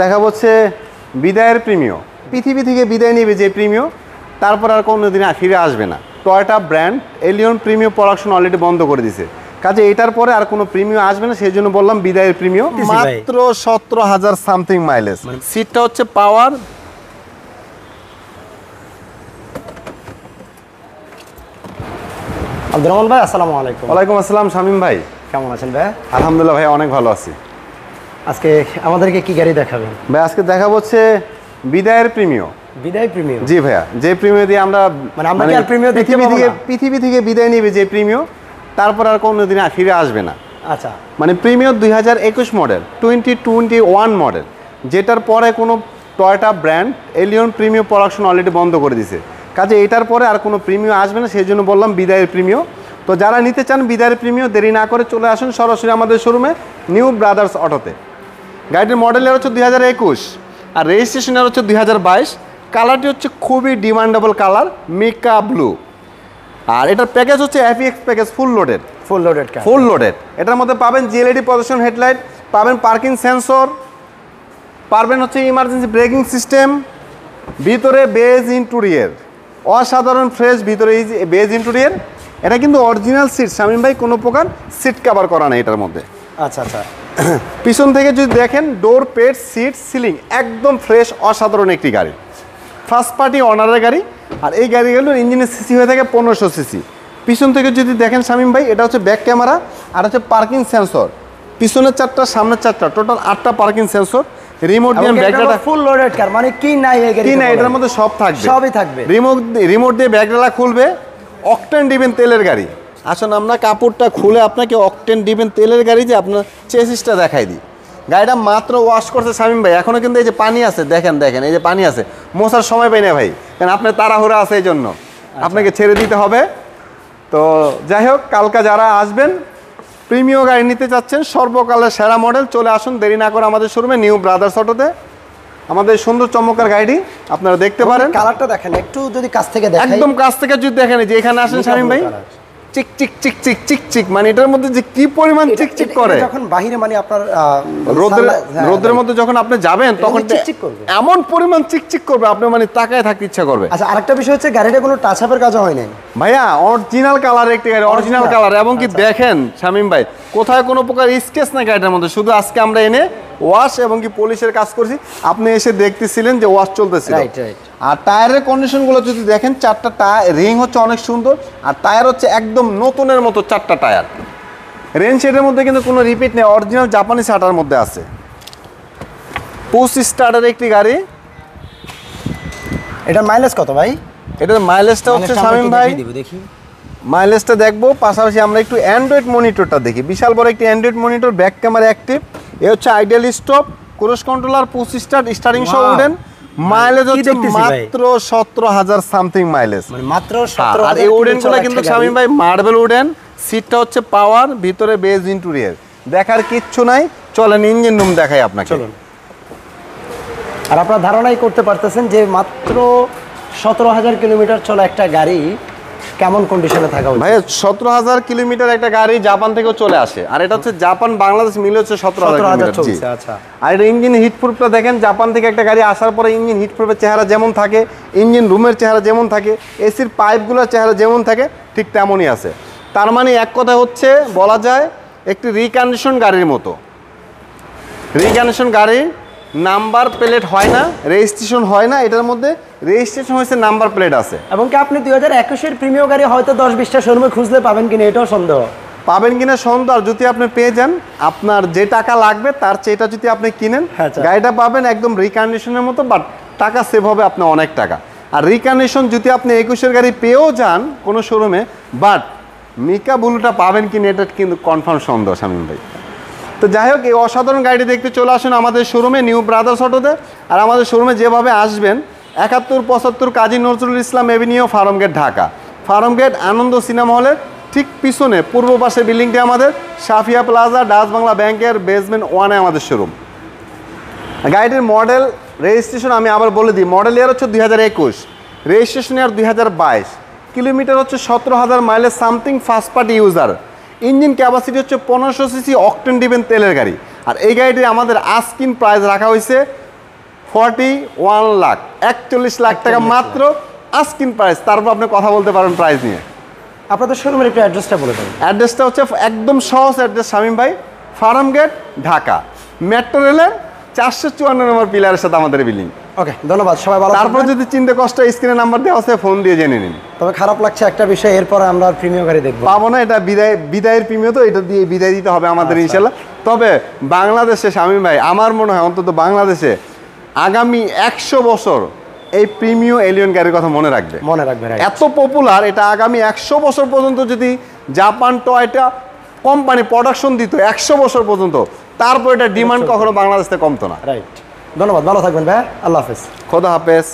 দেখা হচ্ছে বিদায়ের প্রিমিয়, পৃথিবী থেকে বিদায় নেবে যে প্রিমিয়, তারপর আর কোনো দিন ফিরে আসবে না। Toyota brand Allion Premio production already বন্ধ করে দিছে, কাজে এটার পরে আর কোনো প্রিমিয় আসবে না, সেই জন্য বললাম বিদায়ের প্রিমিয়। মাত্র 17,000 সামথিং মাইলেজ। সিটটা হচ্ছে পাওয়ার। আব্দুর রহমান ভাই, আসসালামু আলাইকুম। ওয়ালাইকুম আসসালাম শামীম ভাই, কেমন আছেন ভাই? আলহামদুলিল্লাহ ভাই, অনেক ভালো আছি। আজকে আমাদেরকে কি গাড়ি দেখাবেন ভাই? আজকে দেখা হচ্ছে বিদায়ের প্রিমিয়। বিদায় প্রিমিয়াম? জি ভাইয়া, যে প্রিমিয় দিয়ে আমরা পৃথিবী থেকে বিদায় নেবে যে প্রিমিয়, তারপর আর কোনো দিন ফিরে আসবে না। আচ্ছা, মানে প্রিমিয় 2021 মডেল, 2021 মডেল, যেটার পরে কোনো Toyota brand Allion Premio production already বন্ধ করে দিছে, কাজে এটার পরে আর কোনো প্রিমিয় আসবে না, সেই জন্য বললাম বিদায়ের প্রিমিয়। তো যারা নিতে চান বিদায়ের প্রিমিয়, দেরি না করে চলে আসুন সরাসরি আমাদের শোরুমে নিউ ব্রাদার্স অটোতে। গাড়িটির মডেলের হচ্ছে 2021 আর রেজিস্ট্রেশনের হচ্ছে 2022। কালারটি হচ্ছে খুবই ডিমান্ডেবল কালার, মিকা ব্লু। আর এটার প্যাকেজ হচ্ছে এফএক্স প্যাকেজ, ফুল লোডেড। এটার মধ্যে পাবেন জিএলইডি পজিশন হেডলাইট, পাবেন পার্কিং সেন্সর, পাবেন হচ্ছে ইমার্জেন্সি ব্রেকিং সিস্টেম, ভিতরে বেজ ইন্টেরিয়র, অসাধারণ ফ্রেশ ভিতরে এই বেজ ইন্টেরিয়র। এটা কিন্তু অরিজিনাল সিট শামীম ভাই, কোনো প্রকার সিট কভার করা নেই এটার মধ্যে। আচ্ছা আচ্ছা। পিছন থেকে যদি দেখেন, ডোর, পেড, সিট, সিলিং একদম ফ্রেশ, অসাধারণ একটি গাড়ি, ফার্স্ট পার্টি অনারের গাড়ি। আর এই গাড়িগুলোর ইঞ্জিনের সিসি হয়ে থাকে 1500 সিসি। পিছন থেকে যদি দেখেন শামীম ভাই, এটা হচ্ছে ব্যাক ক্যামেরা আর হচ্ছে পার্কিং সেন্সর, পিছনের 4টা সামনের 4টা, টোটাল 8টা পার্কিং সেন্সর। রিমোট দিয়ে ব্যাকডালা, ফুল লোডেড কার, মানে কি নাই এই গাড়ি? কি নাই, এটার মধ্যে সব থাকবে, সবই থাকবে। রিমোট দিয়ে ব্যাকডালা খুলবে, অকটেন ডিভেন তেলের গাড়ি। আসুন আমরা কাপড়টা খুলে আপনাকে অকটেন ডিভেন তেলের গাড়ি যে আপনার চেসিসটা দেখাই দিই। গাড়িটা মাত্র ওয়াশ করছে শামীম ভাই, এখনও কিন্তু এই যে পানি আছে, দেখেন এই যে পানি আছে, মোছার সময় পাই না ভাই, কারণ আপনার তাড়াহুড়া আছে, এই জন্য আপনাকে ছেড়ে দিতে হবে। তো যাই হোক, কালকে যারা আসবেন প্রিমিয় গাড়ি নিতে চাচ্ছেন, সর্বকালের সেরা মডেল, চলে আসুন দেরি না করে আমাদের শোরুমে নিউ ব্রাদার্স অটোতে। আমাদের সুন্দর চমৎকার গাড়ি আপনারা দেখতে পারেন। কালারটা দেখেন একটু, যদি কাছ থেকে দেখেন, একদম কাছ থেকে যদি দেখেন, যে এখানে আসেন শামীম ভাই, চিক চিক চিক চিক চিক চিক, মানে এটার মধ্যে যে কি পরিমাণ চিক চিক করে, যখন বাইরে মানে আপনার রোদের মধ্যে যখন আপনি যাবেন তখন এমন পরিমাণ চিকচিক করবে, আপনি মানে তাকায় থাকতে ইচ্ছা করবে। আচ্ছা, আরেকটা বিষয় হচ্ছে গাড়িটা কোনো টাচ আপের কাজ হয় নাই ভাইয়া, অরিজিনাল কালার একটি গাড়ি, অরিজিনাল কালার। এবং কি দেখেন শামীম ভাই, কোথায় কোনো প্রকার স্কেচ না গাড়িটার মধ্যে, শুধু আজকে আমরা এনে ওয়াশ এবং কি পলিশের কাজ করছি, আপনি এসে দেখতেছিলেন যে ওয়াশ চলতেছিল। আর টায়ারের কন্ডিশনগুলো যদি দেখেন, 4টা টায়ার রিং হচ্ছে অনেক সুন্দর, আর টায়ার হচ্ছে একদম নতুনের মতো 4টা টায়ার। রেন শেডের মধ্যে কিন্তু কোনো রিপিট নেই, অরিজিনাল জাপানি শাটার মধ্যে আছে। পুশ স্টার্টের একটি গাড়ি। এটার মাইলেজ কত ভাই? এটার মাইলেজটা হচ্ছে শামীম ভাই, মাইলেজটা দেখবো, পাশাপাশি আমরা একটু অ্যান্ড্রয়েড মনিটরটা দেখি। বিশাল বড় একটি android monitor, back camera active, এ হচ্ছে ideal stop, cruise controller, push start, starting সহ উডেন। মাইলেজ হচ্ছে মাত্র 17,000 সামথিং মাইলেজ, মাত্র 17,000। আর এই উডেনগুলো কিন্তু শামীম ভাই মার্বেল উডেন, সিটটা হচ্ছে পাওয়ার, ভিতরে বেজ ইন্টেরিয়র, দেখার কিচ্ছু নাই। চলেন ইঞ্জিন রুম দেখাই আপনাকে। আর আপনারা ধারণাই করতে পারতেছেন যে মাত্র 17,000 কিলোমিটার চলা একটা গাড়ি কেমন কন্ডিশনে থাকা উচিত। ভাই 17,000 কিলোমিটার একটা গাড়ি জাপান থেকেও চলে আসে, আর এটা হচ্ছে জাপান বাংলাদেশ মিলে হচ্ছে 17,000 কিলোমিটার। আচ্ছা, আর এটা ইঞ্জিন হিটপ্রুফটা দেখেন, জাপান থেকে একটা গাড়ি আসার পরে ইঞ্জিন হিটপ্রুফের চেহারা যেমন থাকে, ইঞ্জিন রুমের চেহারা যেমন থাকে, এসির পাইপগুলোর চেহারা যেমন থাকে, ঠিক তেমনই আছে। তার মানে এক কথা হচ্ছে বলা যায় একটি রিকন্ডিশন গাড়ির মতো। রিকন্ডিশন গাড়ি, নাম্বার প্লেট হয় না, রেজিস্ট্রেশন হয় না, এটার মধ্যে রেজিস্ট্রেশন হয়েছে, নাম্বার প্লেট আছে। এবং কি আপনি 2021-এর প্রিমিয় গাড়ি হয়তো 10-20টা শোরুমে খুঁজলে পাবেন কিনা এটাও সন্দেহ, পাবেন কিনা সন্দেহ। আর যদি আপনি পেয়ে যান, আপনার যে টাকা লাগবে তার চেয়েটা যদি আপনি কিনেন, গাড়িটা পাবেন একদম রিকন্ডিশনের মতো, বাট টাকা সেভ হবে আপনার অনেক টাকা। আর রিকন্ডিশন যদি আপনি 21-এর গাড়ি পেয়েও যান কোনো শোরুমে, বাট মিকা ব্লুটা পাবেন কিনা এটা কিন্তু কনফার্ম সন্দেহ শামীম ভাই। তো যাই হোক, এই অসাধারণ গাড়িটি দেখতে চলে আসুন আমাদের শোরুমে নিউ ব্রাদার্স অটোতে। আর আমাদের শোরুমে যেভাবে আসবেন, 7175 কাজী নজরুল ইসলাম এভিনিউ, ফার্মগেট, ঢাকা। ফার্মগেট আনন্দ সিনেমা হলের ঠিক পিছনে পূর্ব পাশে বিল্ডিংটি আমাদের সাফিয়া প্লাজা, ডাচ বাংলা ব্যাংকের বেসমেন্ট 1-এ আমাদের শোরুম। গাড়িটির মডেল, রেজিস্ট্রেশন আমি আবার বলে দিই, মডেল ইয়ার হচ্ছে 2021, রেজিস্ট্রেশন ইয়ার 2022, কিলোমিটার হচ্ছে 17,000 mileage something, first party user. Engine capacity হচ্ছে 1500 সিসি, অকটেন ডিভেন তেলের গাড়ি। আর এই গাড়িটি আমাদের আস্কিং প্রাইস রাখা হয়েছে 41 লাখ, 41 লাখ টাকা মাত্র আস্কিং প্রাইস। তারপর আপনি কথা বলতে পারেন প্রাইস নিয়ে। আপনাদের শোরুমের একটু অ্যাড্রেসটা বলে দেন। অ্যাড্রেসটা হচ্ছে একদম সহজ অ্যাড্রেস, শামীম ভাই, ফার্ম গেট, ঢাকা, মেট্রো রেলের 454 নম্বর পিলারের সাথে আমাদের বিল্ডিং। ওকে, ধন্যবাদ, সবাই ভালো তারপর থাকবেন। যদি চিনতে কষ্ট, স্ক্রিনে নাম্বার দেওয়া আছে, ফোন দিয়ে জেনে নিন। তবে খারাপ লাগছে একটা বিষয়, এরপরে আমরা প্রিমিয়াম গাড়ি দেখবো। পাবো না, এটা বিদায়ের প্রিমিয়, তো এটা দিয়ে বিদায় দিতে হবে আমাদের ইনশাল্লাহ। তবে বাংলাদেশে শামীম ভাই, আমার মনে হয় অন্তত বাংলাদেশে আগামী 100 বছর এই প্রিমিয় এলিয়ন গাড়ির কথা মনে রাখবে। right। এত পপুলার এটা, আগামী 100 বছর পর্যন্ত যদি জাপান টয়টা কোম্পানি প্রোডাকশন দিত 100 বছর পর্যন্ত, তারপর এটা ডিমান্ড কখনো বাংলাদেশ থেকে কমতো না। রাইট, ধন্যবাদ, ভালো থাকবেন ভাই, আল্লাহ হাফেজ। খোদা হাফেজ।